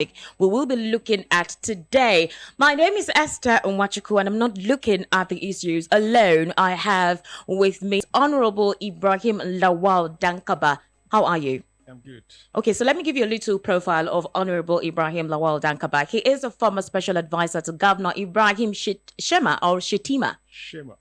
we will be looking at today. My name is Esther Onwachuku, and I'm not looking at the issues alone. I have with me Honorable Ibrahim Lawal Dankaba. How are you? I'm good. Okay, so let me give you a little profile of Honorable Ibrahim Lawal Dankaba. He is a former special advisor to Governor Ibrahim Shema or Shetima.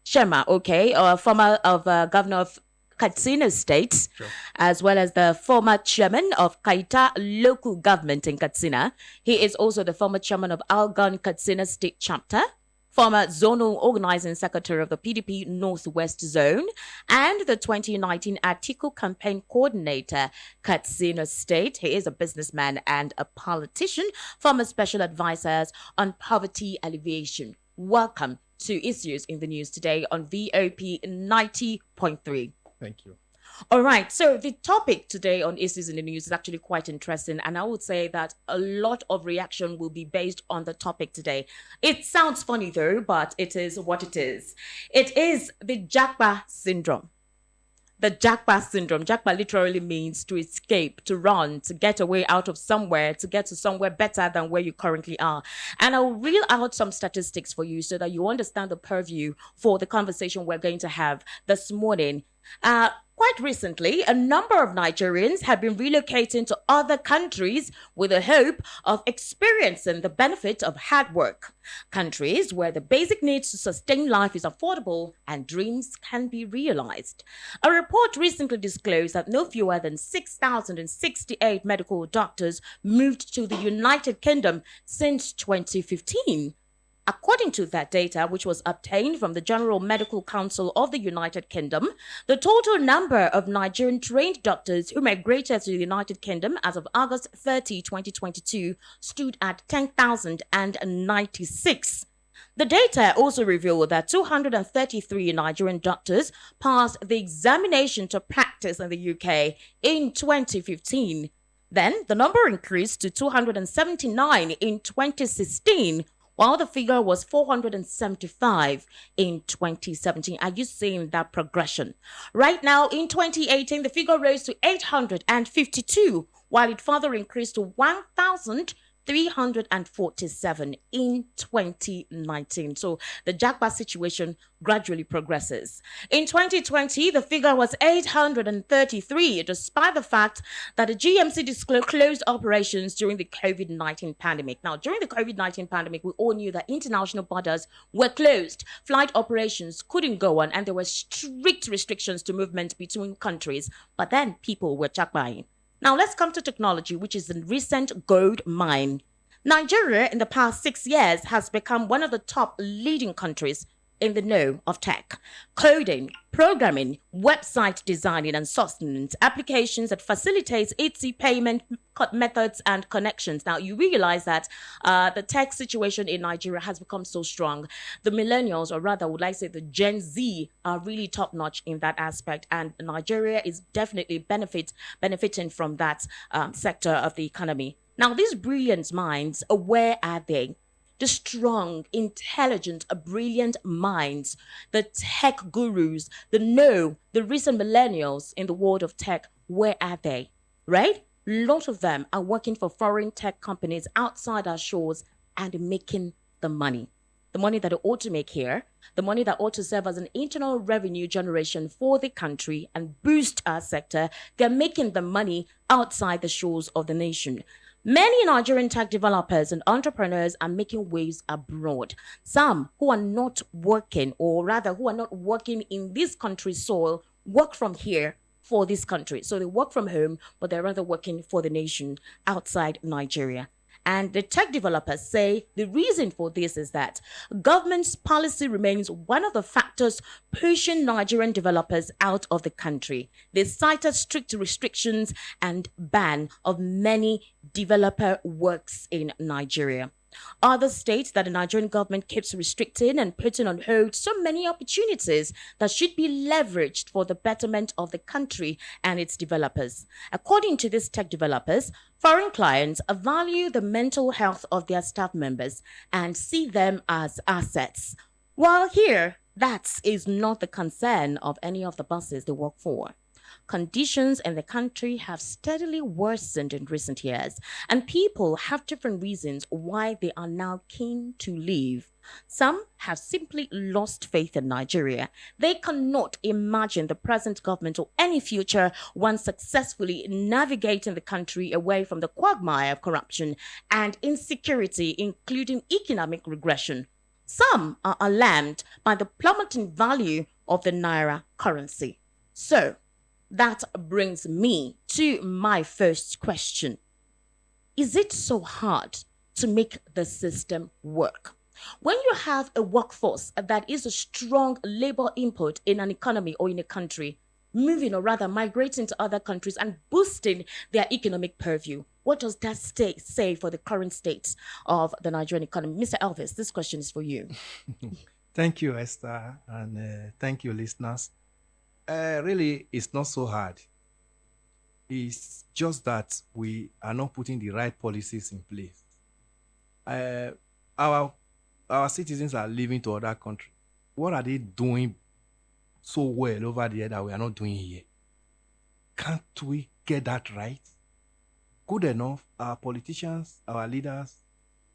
Shema, okay, former of Governor of Katsina State, Sure. as well as the former chairman of Kaita local government in Katsina. He is also the former chairman of Algon Katsina State Chapter, former zonal organizing secretary of the PDP Northwest Zone, and the 2019 Article campaign coordinator, Katsina State. He is a businessman and a politician, former special advisors on poverty alleviation. Welcome to Issues in the News today on VOP 90.3. Thank you. All right, so the topic today on Issues in the News is actually quite interesting, and I would say that a lot of reaction will be based on the topic today. It sounds funny though, but it is what it is. It is the Japa syndrome. The Japa syndrome. Japa literally means to escape, to run, to get away out of somewhere, to get to somewhere better than where you currently are. And I'll reel out some statistics for you so that you understand the purview for the conversation we're going to have this morning. Quite recently, a number of Nigerians have been relocating to other countries with the hope of experiencing the benefit of hard work. Countries where the basic needs to sustain life is affordable and dreams can be realized. A report recently disclosed that no fewer than 6,068 medical doctors moved to the United Kingdom since 2015. According to that data, which was obtained from the General Medical Council of the United Kingdom, the total number of Nigerian-trained doctors who migrated to the United Kingdom as of August 30, 2022, stood at 10,096. The data also revealed that 233 Nigerian doctors passed the examination to practice in the UK in 2015. Then, the number increased to 279 in 2016, while the figure was 475 in 2017. Are you seeing that progression? Right now, in 2018, the figure rose to 852, while it further increased to 1,347 in 2019. So the Japa situation gradually progresses. In 2020, the figure was 833, despite the fact that the GMC closed operations during the COVID-19 pandemic. Now, during the COVID-19 pandemic, we all knew that international borders were closed. Flight operations couldn't go on, and there were strict restrictions to movement between countries. But then people were jackbuying. Now, let's come to technology, which is the recent gold mine. Nigeria, in the past 6 years, has become one of the top leading countries in the know of tech. Coding, programming, website designing and sustenance, applications that facilitates easy payment methods and connections. Now, you realize that the tech situation in Nigeria has become so strong. The millennials, or rather, would like to say the Gen Z, are really top-notch in that aspect, and Nigeria is definitely benefiting from that sector of the economy. Now, these brilliant minds, where are they? The strong, intelligent, brilliant minds, the tech gurus, the recent millennials in the world of tech, where are they? Right? A lot of them are working for foreign tech companies outside our shores and making the money. The money that they ought to make here, the money that ought to serve as an internal revenue generation for the country and boost our sector, they're making the money outside the shores of the nation. Many Nigerian tech developers and entrepreneurs are making waves abroad. Some who are not working, or rather who are not working in this country's soil, work from here for this country. So they work from home, but they're rather working for the nation outside Nigeria. And the tech developers say the reason for this is that government's policy remains one of the factors pushing Nigerian developers out of the country. They cited strict restrictions and ban of many developer works in Nigeria. Others state that the Nigerian government keeps restricting and putting on hold so many opportunities that should be leveraged for the betterment of the country and its developers. According to these tech developers, foreign clients value the mental health of their staff members and see them as assets. While here, that is not the concern of any of the bosses they work for. Conditions in the country have steadily worsened in recent years, and people have different reasons why they are now keen to leave. Some have simply lost faith in Nigeria. They cannot imagine the present government or any future one successfully navigating the country away from the quagmire of corruption and insecurity, including economic regression. Some are alarmed by the plummeting value of the naira currency. So, that brings me to my first question. Is it so hard to make the system work? When you have a workforce that is a strong labor input in an economy or in a country, moving or rather migrating to other countries and boosting their economic purview, what does that say for the current state of the Nigerian economy? Mr. Elvis, this question is for you. Thank you, Esther, and thank you, listeners. Really, it's not so hard. It's just that we are not putting the right policies in place. Uh, our our citizens are leaving to other countries. What are they doing so well over there that we are not doing here? Can't we get that right? Good enough, our politicians, our leaders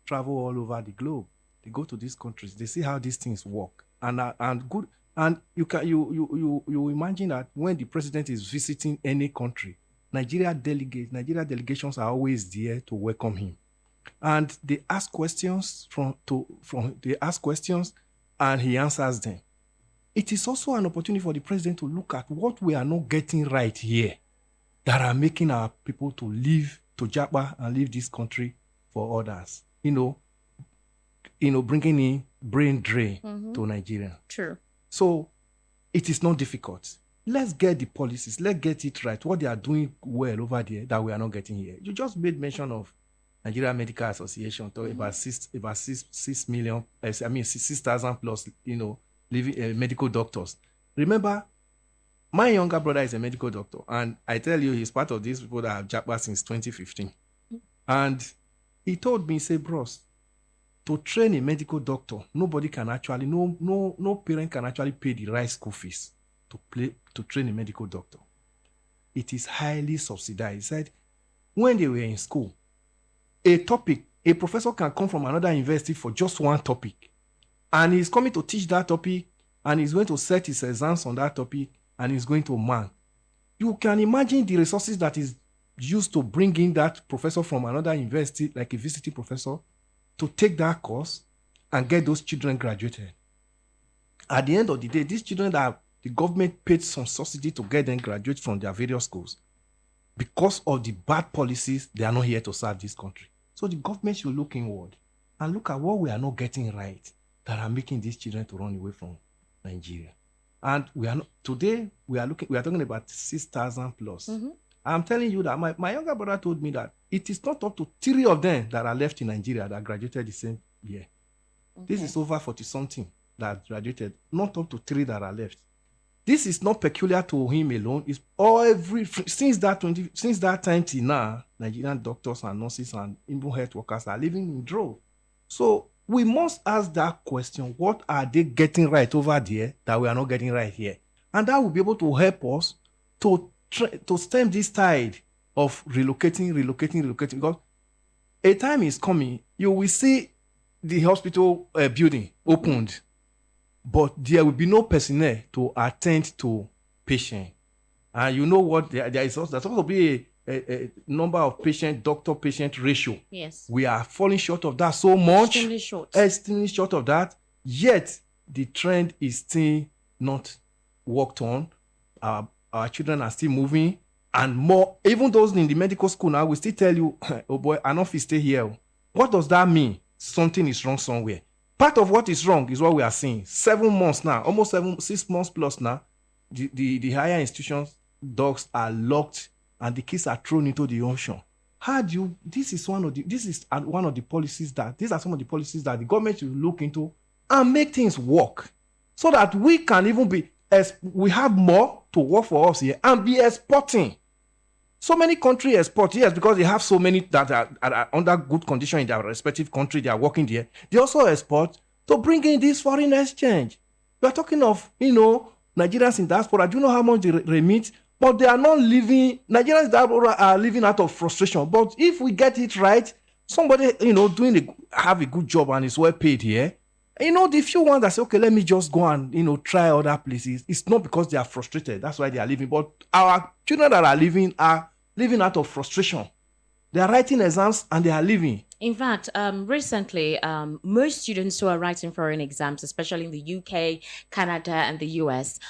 travel all over the globe. They go to these countries. They see how these things work, and good. And you imagine that when the president is visiting any country, Nigeria delegations are always there to welcome him, and they ask questions they ask questions, and he answers them. It is also an opportunity for the president to look at what we are not getting right here that are making our people to leave to Japa and leave this country for others. Bringing in brain drain to Nigeria. True. So it is not difficult. Let's get the policies. Let's get it right. What they are doing well over there that we are not getting here. You just made mention of Nigeria Medical Association talking about 6,000 plus, living medical doctors. Remember, my younger brother is a medical doctor, and I tell you, he's part of these people that have Japa since 2015. And he told me, say, bros, to train a medical doctor, nobody can actually, no parent can actually pay the right school fees to train a medical doctor. It is highly subsidized. He said, when they were in school, a professor can come from another university for just one topic, and he's coming to teach that topic, and he's going to set his exams on that topic, and he's going to mark. You can imagine the resources that is used to bring in that professor from another university, like a visiting professor, to take that course and get those children graduated. At the end of the day, these children that the government paid some subsidy to get them graduate from their various schools, because of the bad policies, they are not here to serve this country. So the government should look inward and look at what we are not getting right that are making these children to run away from Nigeria. And we are talking about 6,000 plus. I'm telling you that my younger brother told me that it is not up to 3 of them that are left in Nigeria that graduated the same year. Okay. This is over 40-something that graduated, not up to 3 that are left. This is not peculiar to him alone. It's since that time till now, Nigerian doctors and nurses and even health workers are living in droves. So we must ask that question: what are they getting right over there that we are not getting right here? And that will be able to help us to stem this tide of relocating. Because a time is coming, you will see the hospital building opened, but there will be no personnel to attend to patients. And you know what? There's supposed to be a number of doctor-patient ratio. Yes. We are falling short of that so much. Extremely short of that. Yet, the trend is still not worked on. Our children are still moving. And more, even those in the medical school now will still tell you, oh boy, enough is stay here. What does that mean? Something is wrong somewhere. Part of what is wrong is what we are seeing. 7 months now, almost 6 months plus now, the higher institutions, dogs are locked and the kids are thrown into the ocean. These are some of the policies that the government should look into and make things work so that we can even we have more to work for us here and be exporting. So many countries export, yes, because they have so many that are under good condition in their respective country. They are working there. They also export to bring in this foreign exchange. We are talking of, Nigerians in diaspora. Do you know how much they remit? but they are not living. Nigerians that are living out of frustration. But if we get it right, somebody have a good job and is well paid here. The few ones that say, okay, let me just go and try other places. It's not because they are frustrated. That's why they are leaving. But our children that are living out of frustration. They are writing exams and they are leaving. In fact, recently, most students who are writing foreign exams, especially in the UK, Canada, and the US,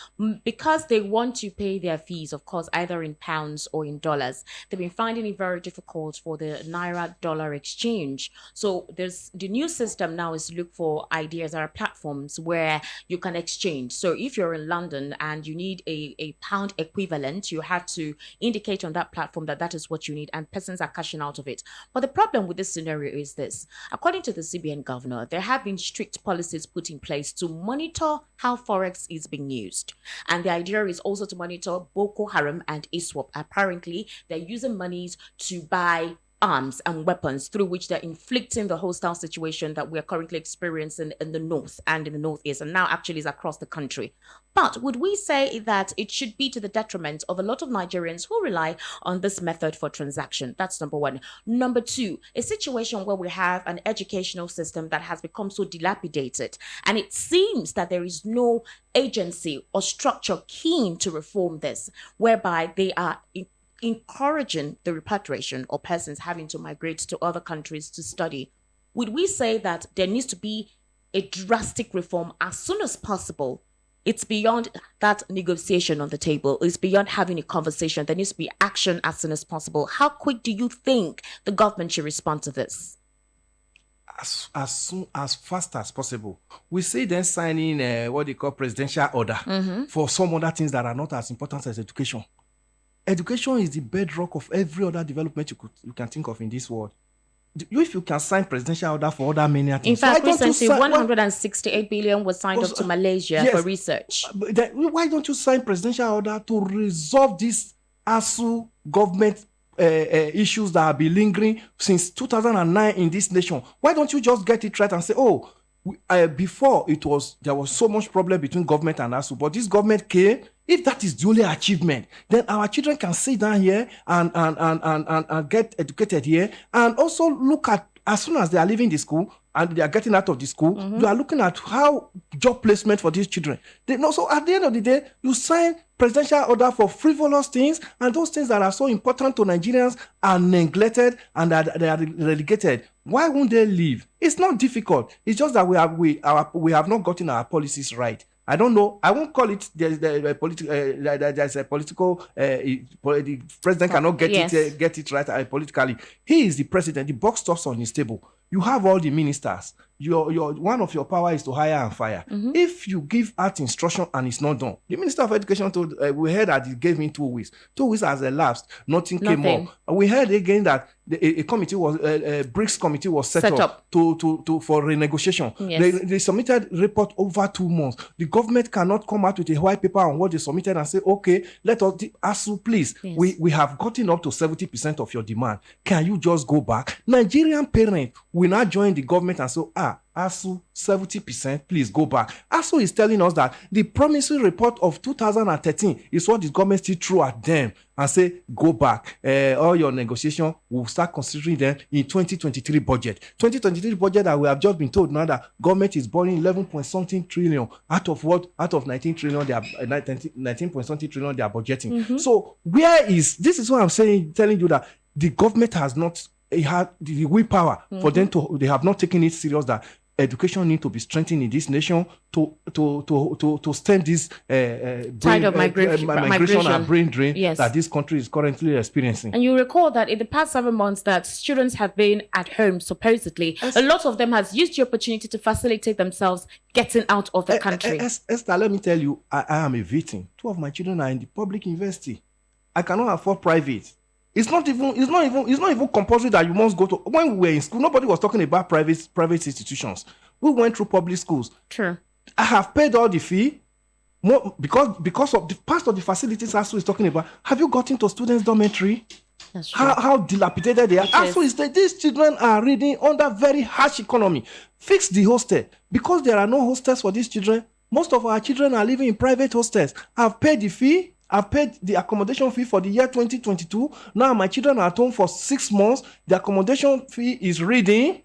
because they want to pay their fees, of course, either in pounds or in dollars, they've been finding it very difficult for the Naira-dollar exchange. So the new system now is to look for ideas or platforms where you can exchange. So if you're in London and you need a pound equivalent, you have to indicate on that platform that is what you need, and persons are cashing out of it. But the problem with this scenario is this. According to the CBN governor, there have been strict policies put in place to monitor how forex is being used. And the idea is also to monitor Boko Haram and ISWAP. Apparently, they're using monies to buy arms and weapons through which they're inflicting the hostile situation that we're currently experiencing in the north and in the northeast, and now actually is across the country. But would we say that it should be to the detriment of a lot of Nigerians who rely on this method for transaction? That's number one. Number two, a situation where we have an educational system that has become so dilapidated, and it seems that there is no agency or structure keen to reform this, whereby they are encouraging the repatriation of persons having to migrate to other countries to study. Would we say that there needs to be a drastic reform as soon as possible? It's beyond that negotiation on the table. It's beyond having a conversation. There needs to be action as soon as possible. How quick do you think the government should respond to this? As fast as possible. We see them signing what they call presidential order for some other things that are not as important as education. Education is the bedrock of every other development you can think of in this world. If you can sign presidential order for other many things. In fact, recently 168 billion was signed up to Malaysia for research. Why don't you sign presidential order to resolve this ASU government issues that have been lingering since 2009 in this nation? Why don't you just get it right and say, before there was so much problem between government and ASU, but this government came. If that is the only achievement, then our children can sit down here and get educated here, and also look at, as soon as they are leaving the school and they are getting out of the school, you are looking at how job placement for these children. So at the end of the day, you sign presidential order for frivolous things, and those things that are so important to Nigerians are neglected and that they are relegated. Why won't they leave? It's not difficult. It's just that we have not gotten our policies right. I don't know. I won't call it there's a political. The president cannot get it right politically. He is the president. The buck stops on his table. You have all the ministers. Your one of your power is to hire and fire. If you give out instruction and it's not done, the Minister of Education told we heard that he gave him 2 weeks. 2 weeks has elapsed. Nothing came up. We heard again that a committee was a BRICS committee was set up to for renegotiation. Yes. They submitted report over 2 months. The government cannot come out with a white paper on what they submitted and say, okay, let us ASU, please. Yes. We have gotten up to 70% of your demand. Can you just go back? Nigerian parents will not join the government and say, ASU 70%, please go back. ASU is telling us that the promissory report of 2013 is what the government still threw at them and say, go back. All your negotiation, we'll start considering them in 2023 budget. 2023 budget that we have just been told now that government is borrowing 11 point something trillion out of what? Out of 19 trillion, they are 19 point something trillion they are budgeting. So this is what I'm saying, telling you that the government has not had the willpower for them they have not taken it serious that education need to be strengthened in this nation to stem this tide of migration and brain drain that this country is currently experiencing. And you recall that in the past 7 months that students have been at home, supposedly, a lot of them has used the opportunity to facilitate themselves getting out of the country. Esther, let me tell you, I am a victim. 2 of my children are in the public university. I cannot afford private. It's not even compulsory that you must go to. When we were in school, nobody was talking about private institutions. We went through public schools. True. I have paid all the fee because of the part of the facilities ASU is talking about. Have you gotten to students' dormitory? That's true. How dilapidated they are. ASU is that these children are reading under very harsh economy. Fix the hostel. Because there are no hostels for these children, most of our children are living in private hostels. I've paid the fee. I've paid the accommodation fee for the year 2022. Now my children are at home for 6 months. The accommodation fee is reading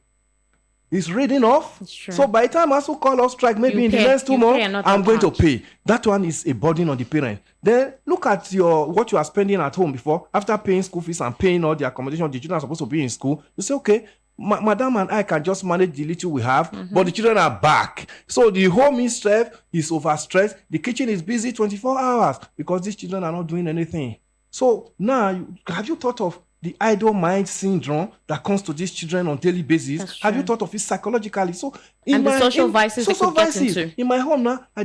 off. So by the time ASU call off strike, maybe in the next 2 months, I'm going to pay. That one is a burden on the parent. Then look at what you are spending at home before, after paying school fees and paying all the accommodation. The children are supposed to be in school. You say, okay, madam and I can just manage the little we have, but the children are back. So the home itself is overstressed. The kitchen is busy 24 hours because these children are not doing anything. So now, have you thought of the idle mind syndrome that comes to these children on daily basis? Have you thought of it psychologically? So the social vices they could get into. In my home now, I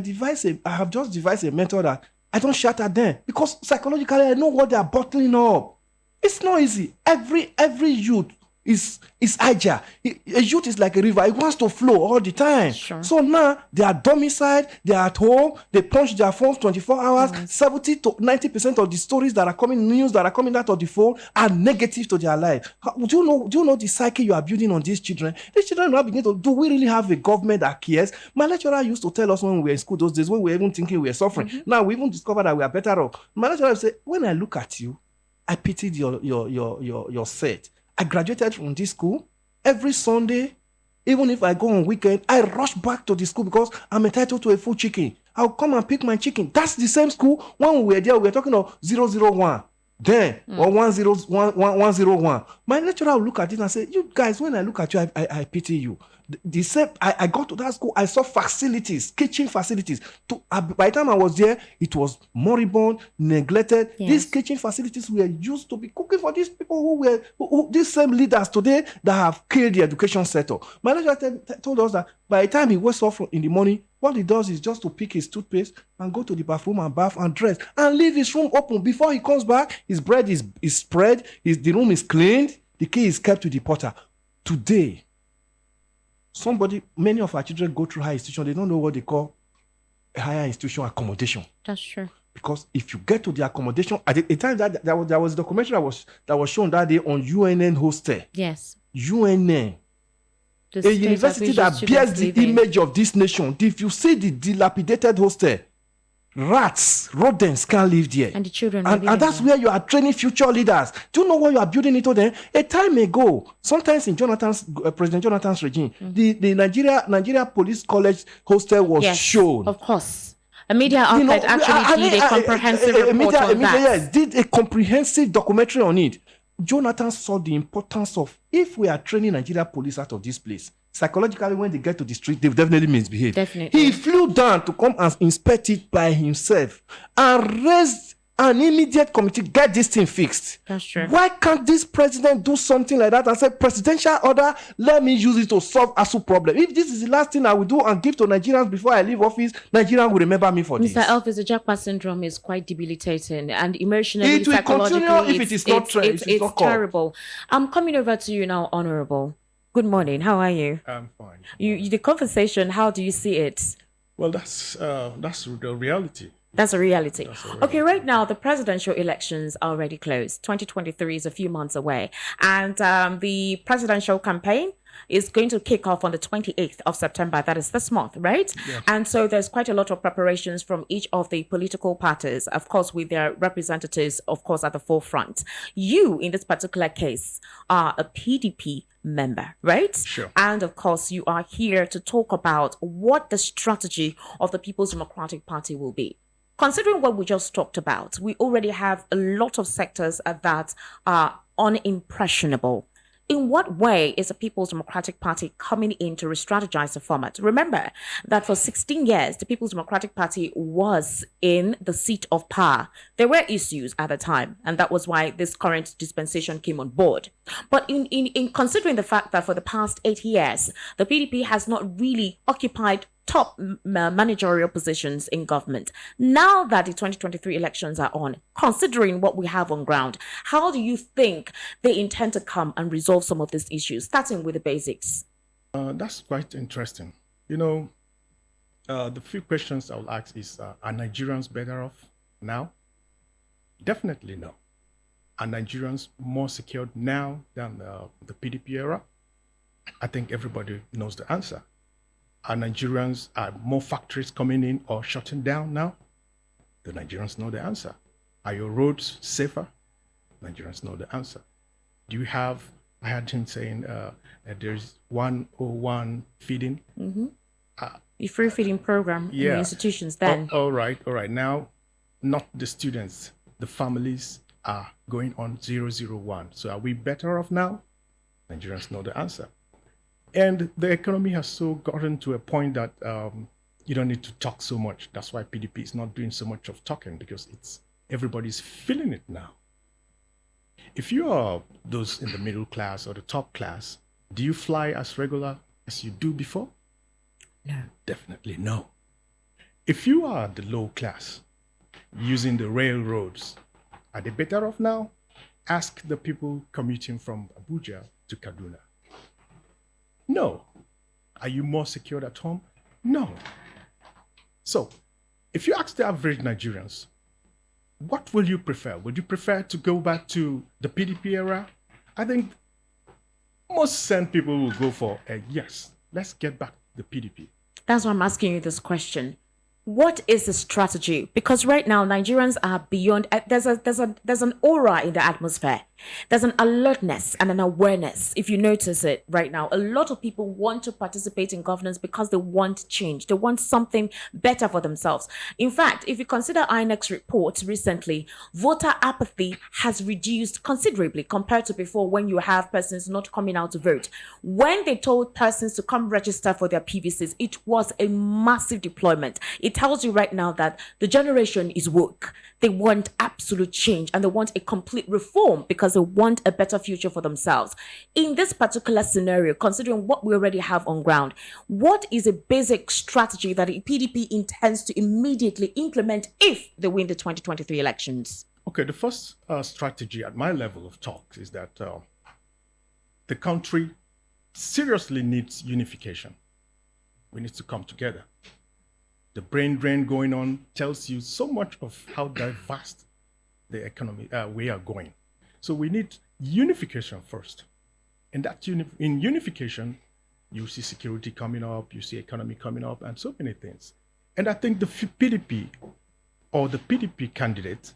have just devised a method that I don't shout at them because psychologically I know what they are bottling up. It's not easy. Every youth is agile. A youth is like a river. It wants to flow all the time. Sure. So now they are domiciled, they are at home, they punch their phones 24 hours. 70 to 90% of the stories that are coming, news that are coming out of the phone are negative to their life. Do you know the psyche you are building on these children? These children now begin to, do we really have a government that cares? My lecturer used to tell us when we were in school those days, when we were even thinking we were suffering. Now we even discovered that we are better off. My lecturer would say, when I look at you, I pitied your set. I graduated from this school. Every Sunday, even if I go on weekend, I rush back to the school because I'm entitled to a full chicken. I'll come and pick my chicken. That's the same school. When we were there, we were talking of 001. Then, or 101. My lecturer will look at it and say, you guys, when I look at you, I pity you. The same, I got to that school, I saw facilities, kitchen facilities. By the time I was there, it was moribund, neglected. Yes. These kitchen facilities were used to be cooking for these people these same leaders today that have killed the education sector. My lecturer told us that by the time he wakes up in the morning, what he does is just to pick his toothpaste and go to the bathroom and bath and dress and leave his room open. Before he comes back, his bread is spread, the room is cleaned, the key is kept to the porter. Today, many of our children go through higher institution, they don't know what they call a higher institution accommodation. That's true. Because if you get to the accommodation, at the time that there was a documentary that was shown that day on UNN hostel. Yes. UNN. A university that bears the image of this nation. If you see the dilapidated hostel, rodents can't live there. And the children and that's where you are training future leaders. Do you know what you are building into them? A time ago, sometimes in President Jonathan's regime, the Nigeria Police College hostel was shown. Of course. A media outlet actually did a comprehensive report on that. Yes, did a comprehensive documentary on it. Jonathan saw the importance of, if we are training Nigeria police out of this place, psychologically, when they get to the street, they definitely misbehave. Definitely. He flew down to come and inspect it by himself and raised an immediate committee, get this thing fixed. That's true. Why can't this president do something like that and say, presidential order, let me use it to solve ASU problem? If this is the last thing I will do and give to Nigerians before I leave office, Nigerians will remember me for this. Mr. Elvis, the Jackpot syndrome is quite debilitating and emotionally, it will psychologically, continue if it is not it's terrible. I'm coming over to you now, Honorable. Good morning. How are you? I'm fine. The conversation, how do you see it? Well, that's the reality. That's a reality. Okay, right now, the presidential elections are already closed. 2023 is a few months away. And the presidential campaign is going to kick off on the 28th of September. That is this month, right? Yes. And so there's quite a lot of preparations from each of the political parties, of course, with their representatives, of course, at the forefront. You, in this particular case, are a PDP member, right? Sure. And of course, you are here to talk about what the strategy of the People's Democratic Party will be. Considering what we just talked about, we already have a lot of sectors that are unimpressionable. In what way is the People's Democratic Party coming in to re-strategize the format? Remember that for 16 years, the People's Democratic Party was in the seat of power. There were issues at the time, and that was why this current dispensation came on board. But in considering the fact that for the past 8 years, the PDP has not really occupied top managerial positions in government. Now that the 2023 elections are on, considering what we have on ground, how do you think they intend to come and resolve some of these issues, starting with the basics? That's quite interesting. The few questions I will ask is, are Nigerians better off now? Definitely no. Are Nigerians more secured now than the PDP era? I think everybody knows the answer. Are Nigerians, are more factories coming in or shutting down now? The Nigerians know the answer. Are your roads safer? Nigerians know the answer. Do you have, I had him saying that there's 101 feeding. The free feeding program in the Yeah. institutions then. All right. Now, not the students, the families are going on 001. So are we better off now? Nigerians know the answer. And the economy has so gotten to a point that you don't need to talk so much. That's why PDP is not doing so much of talking, because everybody's feeling it now. If you are those in the middle class or the top class, do you fly as regular as you do before? No. Definitely no. If you are the low class using the railroads, are they better off now? Ask the people commuting from Abuja to Kaduna. No. Are you more secured at home? No. So, if you ask the average Nigerians, what will you prefer? Would you prefer to go back to the PDP era? I think most sane people will go for a yes. Let's get back to the PDP. That's why I'm asking you this question. What is the strategy? Because right now Nigerians are beyond. There's an aura in the atmosphere. There's an alertness and an awareness. If you notice it right now, a lot of people want to participate in governance because they want change. They want something better for themselves. In fact, if you consider INEC's report recently, voter apathy has reduced considerably compared to before, when you have persons not coming out to vote. When they told persons to come register for their PVCs, it was a massive deployment. It tells you right now that the generation is woke. They want absolute change and they want a complete reform because they want a better future for themselves. In this particular scenario, considering what we already have on ground, what is a basic strategy that the PDP intends to immediately implement if they win the 2023 elections? Okay, the first strategy at my level of talks is that the country seriously needs unification. We need to come together. The brain drain going on tells you so much of how diverse the economy we are going. So we need unification first. And that in unification, you see security coming up, you see economy coming up, and so many things. And I think the PDP or the PDP candidate,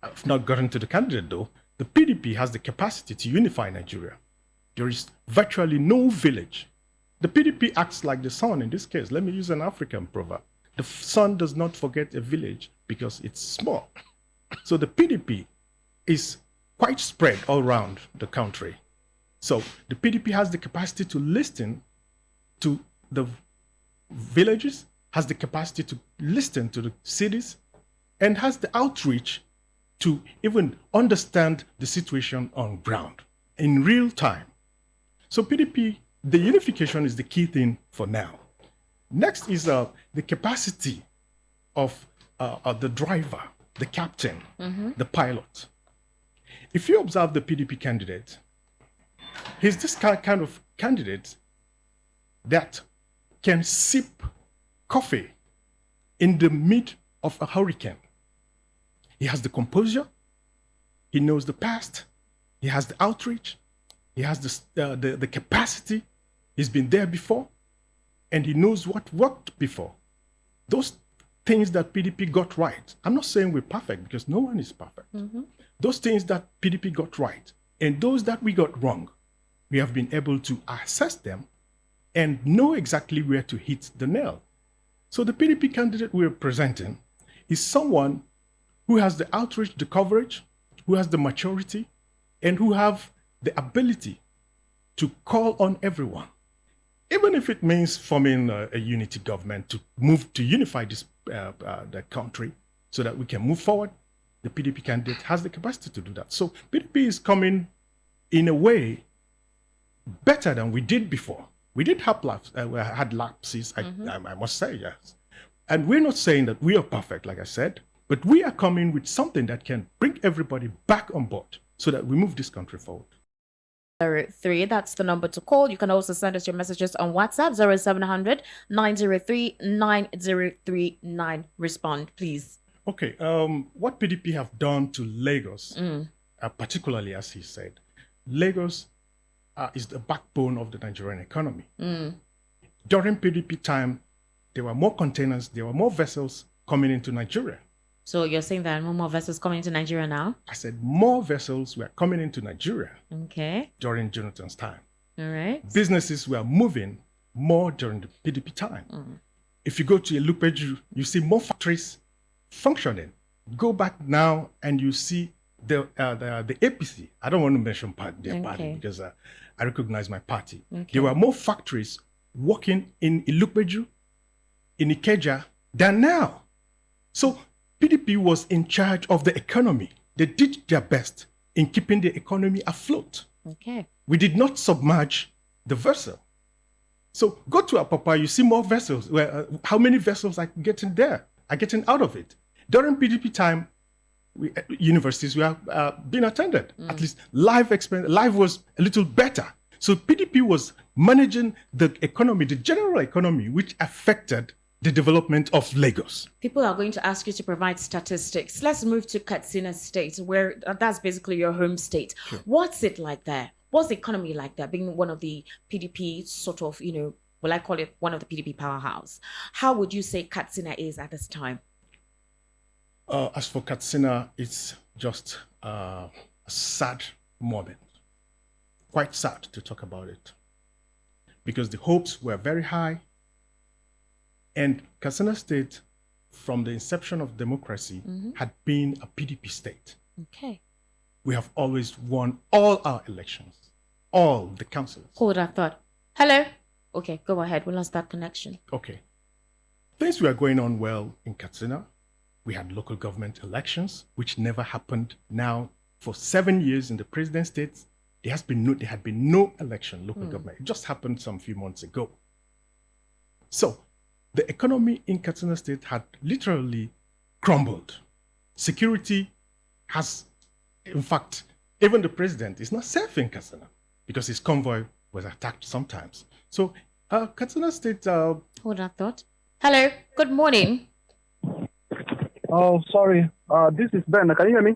I've not gotten to the candidate though, the PDP has the capacity to unify Nigeria. There is virtually no village. The PDP acts like the sun in this case. Let me use an African proverb. The sun does not forget a village because it's small. So the PDP is quite spread all around the country. So the PDP has the capacity to listen to the villages, has the capacity to listen to the cities, and has the outreach to even understand the situation on ground in real time. So PDP, the unification is the key thing for now. Next is the capacity of the driver, the captain, the pilot. If you observe the PDP candidate, he's this kind of candidate that can sip coffee in the mid of a hurricane. He has the composure, he knows the past, he has the outreach, he has the capacity, he's been there before, and he knows what worked before. Those things that PDP got right, I'm not saying we're perfect because no one is perfect. Those things that PDP got right and those that we got wrong, we have been able to assess them and know exactly where to hit the nail. So the PDP candidate we're presenting is someone who has the outreach, the coverage, who has the maturity, and who have the ability to call on everyone. Even if it means forming a unity government to move to unify this the country so that we can move forward, the PDP candidate has the capacity to do that. So PDP is coming in a way better than we did before. We did have had lapses, I must say, yes. And we're not saying that we are perfect, like I said, but we are coming with something that can bring everybody back on board so that we move this country forward. 03, that's the number to call. You can also send us your messages on WhatsApp 0700 903 9039. Respond, please. Okay, what PDP have done to Lagos, particularly as he said, Lagos is the backbone of the Nigerian economy. During PDP time, there were more containers, there were more vessels coming into Nigeria. So you're saying there are no more vessels coming into Nigeria now? I said more vessels were coming into Nigeria Okay. during Jonathan's time. All right. Businesses were moving more during the PDP time. If you go to Ilupeju, you see more factories functioning. Go back now and you see the APC. I don't want to mention their party because I recognize my party. There were more factories working in Ilupeju, in Ikeja than now. So PDP was in charge of the economy. They did their best in keeping the economy afloat. Okay. We did not submerge the vessel. So go to Apapa, you see more vessels. How many vessels are getting there, are getting out of it? During PDP time, universities were being attended. At least life was a little better. So PDP was managing the economy, the general economy, which affected the development of Lagos. People are going to ask you to provide statistics. Let's move to Katsina State, where that's basically your home state. Sure. What's it like there? What's the economy like there, being one of the PDP sort of, will I call it one of the PDP powerhouse? How would you say Katsina is at this time? As for Katsina, it's just a sad moment. Quite sad to talk about it. Because the hopes were very high. And Katsina State, from the inception of democracy, had been a PDP state. Okay. We have always won all our elections, all the councils. Hold that thought. Hello? Okay, go ahead. We lost that connection. Okay. Things were going on well in Katsina. We had local government elections, which never happened. Now, for 7 years in the president states, there had been no election, local government. It just happened some few months ago. So, the economy in Katsina State had literally crumbled. Security has, in fact, even the president is not safe in Katsina because his convoy was attacked sometimes. So, Katsina State... Hold that thought. Hello, good morning. Oh, sorry. This is Ben. Can you hear me?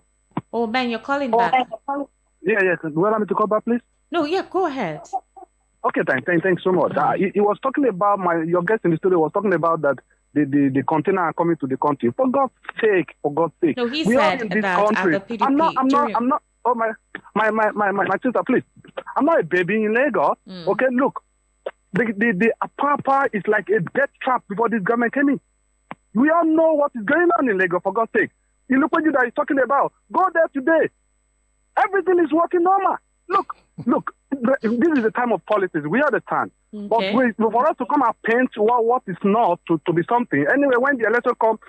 Oh, Ben, you're calling back. Yeah. Do you want me to call back, please? No, yeah, go ahead. Okay, thanks so much. He was talking about your guest in the studio was talking about that the container are coming to the country. For God's sake. No, he said that country. at the PDP. I'm not. Oh my sister, please. I'm not a baby in Lagos. Okay, look, the Apapa is like a death trap before this government came in. We all know what is going on in Lagos. For God's sake, you look what you are talking about. Go there today. Everything is working normal. Look. This is the time of politics. We understand. Okay. But for us to come and paint what is not to be something. Anyway, when the election comes,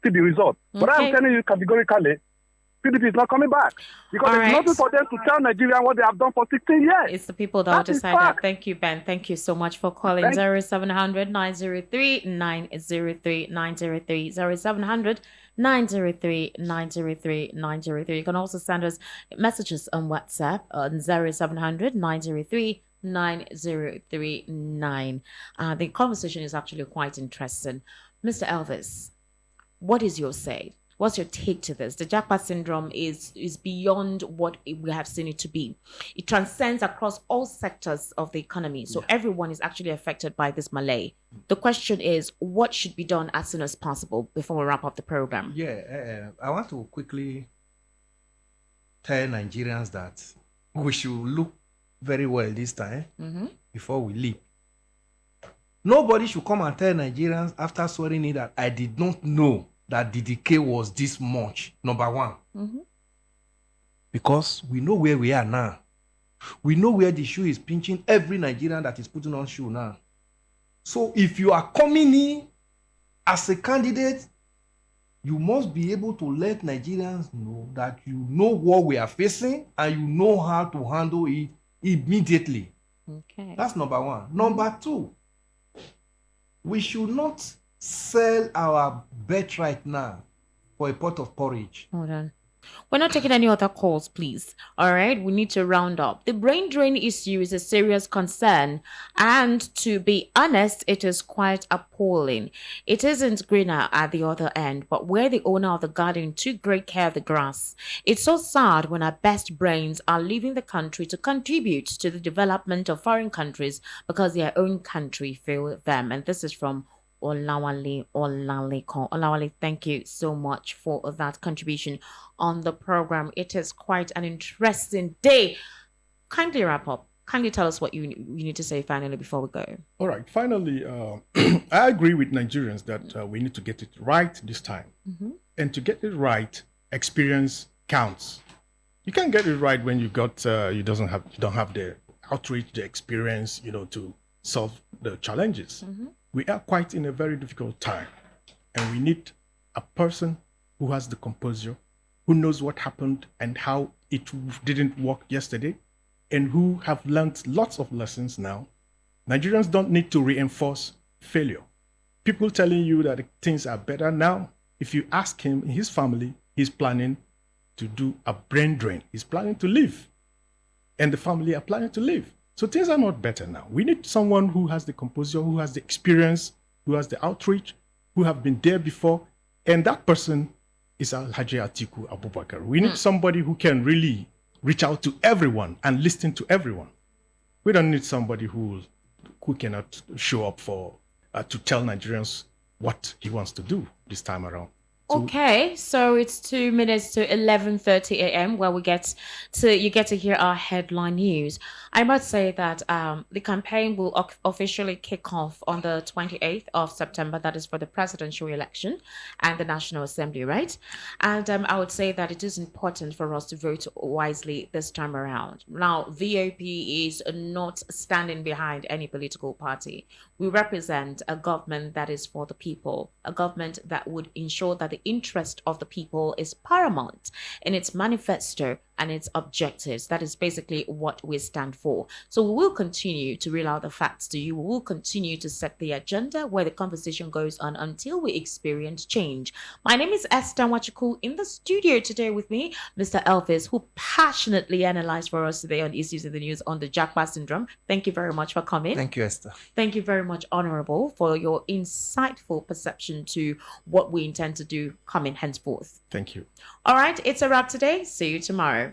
see the result. Okay. But I'm telling you categorically, PDP is not coming back. Because there's nothing for them to tell Nigerians what they have done for 16 years. It's the people that will decide that. Thank you, Ben. Thank you so much for calling. 0700 903 903 903 0700 903 903 903. You can also send us messages on WhatsApp on 0700 903 9039. The conversation is actually quite interesting. Mr. Elvis, what is your say? What's your take to this? The jackpot syndrome is beyond what we have seen it to be. It transcends across all sectors of the economy. So everyone is actually affected by this malay. The question is, what should be done as soon as possible before we wrap up the program? I want to quickly tell Nigerians that we should look very well this time before we leave. Nobody should come and tell Nigerians after swearing in that I did not know that the decay was this much, number one. Because we know where we are now. We know where the shoe is pinching every Nigerian that is putting on shoe now. So if you are coming in as a candidate, you must be able to let Nigerians know that you know what we are facing and you know how to handle it immediately. Okay. That's number one. Number two, we should not sell our bet right now for a pot of porridge. Hold on. We're not taking any other calls, please. All right, we need to round up. The brain drain issue is a serious concern, and to be honest, it is quite appalling. It isn't greener at the other end, but where the owner of the garden took great care of the grass. It's so sad when our best brains are leaving the country to contribute to the development of foreign countries because their own country failed them. And this is from Olawale, thank you so much for that contribution on the program. It is quite an interesting day. Kindly wrap up. Kindly tell us what you need to say finally before we go. All right. Finally, I agree with Nigerians that we need to get it right this time. And to get it right, experience counts. You can't get it right when you don't have the outreach, the experience, to solve the challenges. We are quite in a very difficult time, and we need a person who has the composure, who knows what happened and how it didn't work yesterday, and who have learned lots of lessons now. Nigerians don't need to reinforce failure. People telling you that things are better now, if you ask him, his family, he's planning to do a brain drain. He's planning to leave, and the family are planning to leave. So things are not better now. We need someone who has the composure, who has the experience, who has the outreach, who have been there before, and that person is Alhaji Atiku Abubakar. We need somebody who can really reach out to everyone and listen to everyone. We don't need somebody who cannot show up to tell Nigerians what he wants to do this time around. Okay, so it's 2 minutes to 11:30 a.m. where you get to hear our headline news. I must say that the campaign will officially kick off on the 28th of September. That is for the presidential election and the National Assembly, right? And I would say that it is important for us to vote wisely this time around. Now, VOP is not standing behind any political party. We represent a government that is for the people, a government that would ensure that the interest of the people is paramount in its manifesto and its objectives. That is basically what we stand for. So we will continue to reel out the facts to you. We will continue to set the agenda where the conversation goes on until we experience change. My name is Esther Wachuku. In the studio today with me, Mr. Elvis, who passionately analyzed for us today on issues in the news on the Japa syndrome. Thank you very much for coming. Thank you, Esther. Thank you very much, Honorable, for your insightful perception to what we intend to do coming henceforth. Thank you. All right, it's a wrap today. See you tomorrow.